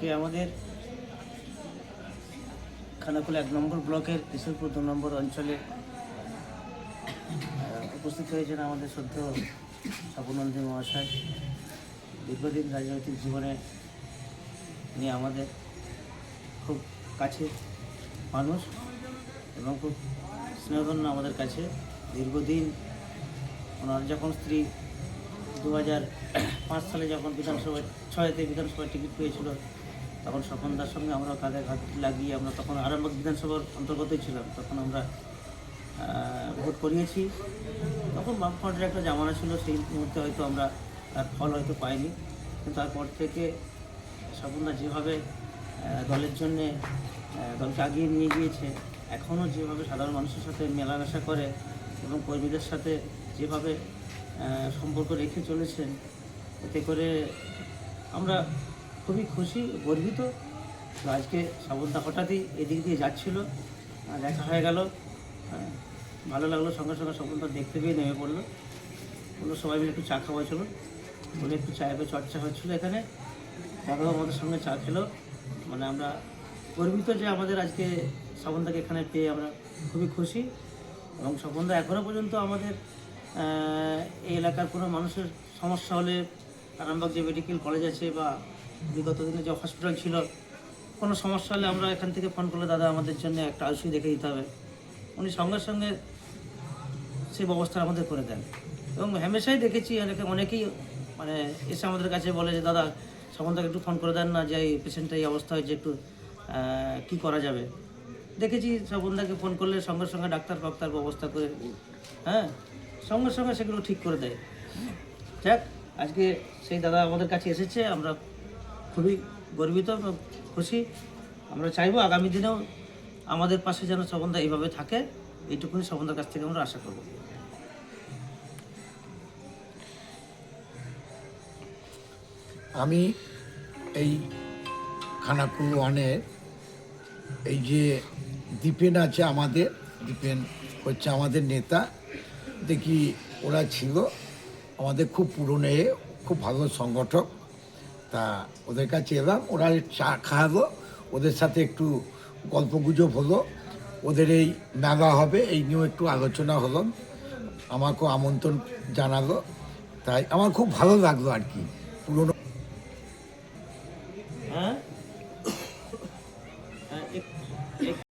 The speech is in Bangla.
আজকে আমাদের খানাকুল 1 নম্বর ব্লকের কিশোরপুর 2 নম্বর অঞ্চলে উপস্থিত হয়েছেন আমাদের শ্রদ্ধেয় স্বপননন্দী মহাশয়। দীর্ঘদিন রাজনৈতিক জীবনে উনি আমাদের খুব কাছে মানুষ এবং খুব স্নেহধন্য আমাদের কাছে। দীর্ঘদিন ওনার যখন স্ত্রী 2005 সালে যখন বিধানসভায় টিকিট পেয়েছিল, তখন স্বপনদার সঙ্গে আমরা কাঁধে হাত লাগিয়ে আমরা তখন আরামবাগ বিধানসভার অন্তর্গতই ছিলাম। তখন আমরা ভোট করিয়েছি। তখন বামফ্রন্টের একটা জামানা ছিল, সেই মুহূর্তে হয়তো আমরা তার ফল হয়তো পাইনি, কিন্তু তারপর থেকে স্বপনদা যেভাবে দলের জন্যে দলকে আগিয়ে নিয়ে গিয়েছে, এখনও যেভাবে সাধারণ মানুষের সাথে মেলামেশা করে এবং কর্মীদের সাথে যেভাবে সম্পর্ক রেখে চলেছেন, এতে করে আমরা খুবই খুশি, গর্বিত। তো আজকে স্বপনদা হঠাৎই এদিক দিয়ে যাচ্ছিল, দেখা হয়ে গেল, ভালো লাগলো। সঙ্গে সঙ্গে স্বপনদা দেখতে পেয়ে নেমে পড়লো, বললো সবাই মিলে একটু চা খাওয়া চলো। বলে একটু চায়ের চর্চা হচ্ছিলো এখানে, দাদাও আমাদের সঙ্গে চা খেলো। মানে আমরা গর্বিত যে আমাদের আজকে স্বপনদাকে এখানে পেয়ে আমরা খুবই খুশি। এবং স্বপনদা এখনও পর্যন্ত আমাদের এই এলাকার কোনো মানুষের সমস্যা হলে, আরামবাগ যে মেডিকেল কলেজ আছে বা বিগত দিনে যে হসপিটাল ছিল, কোনো সমস্যা হলে আমরা এখান থেকে ফোন করলে দাদা আমাদের জন্য একটা আইসিইউ দেখে দিতে হবে, উনি সঙ্গে সঙ্গে সেই ব্যবস্থা আমাদের করে দেন। এবং হামেশাই দেখেছি অনেকেই মানে এসে আমাদের কাছে বলে যে দাদা স্বপনদাকে একটু ফোন করে দেন না, যে এই পেশেন্টটা এই অবস্থা হয়েছে, একটু কী করা যাবে। দেখেছি স্বপনদাকে ফোন করলে সঙ্গে সঙ্গে ডাক্তার ব্যবস্থা করে, সঙ্গে সঙ্গে সেগুলো ঠিক করে দেয়। যাক, আজকে সেই দাদা আমাদের কাছে এসেছে, আমরা খুবই গর্বিত এবং খুশি। আমরা চাইবো আগামী দিনেও আমাদের পাশে যেন স্বপনদা এইভাবে থাকে, এইটুকুনি স্বপনদার কাছ থেকে আমরা আশা করব। আমি এই খানাকুল ওয়ানের এই যে দীপেন আছে, দীপেন হচ্ছে আমাদের নেতা। দেখি ওরা ছিল আমাদের খুব পুরনো, খুব ভালো সংগঠক। তা ওদের কাছে এলাম, ওরা চা খাওয়ালো, ওদের সাথে একটু গল্পগুজব হলো, ওদের এই মেলা হবে এই নিয়েও একটু আলোচনা হলো, আমাকেও আমন্ত্রণ জানালো। তাই আমার খুব ভালো লাগলো আর কি। পুরনো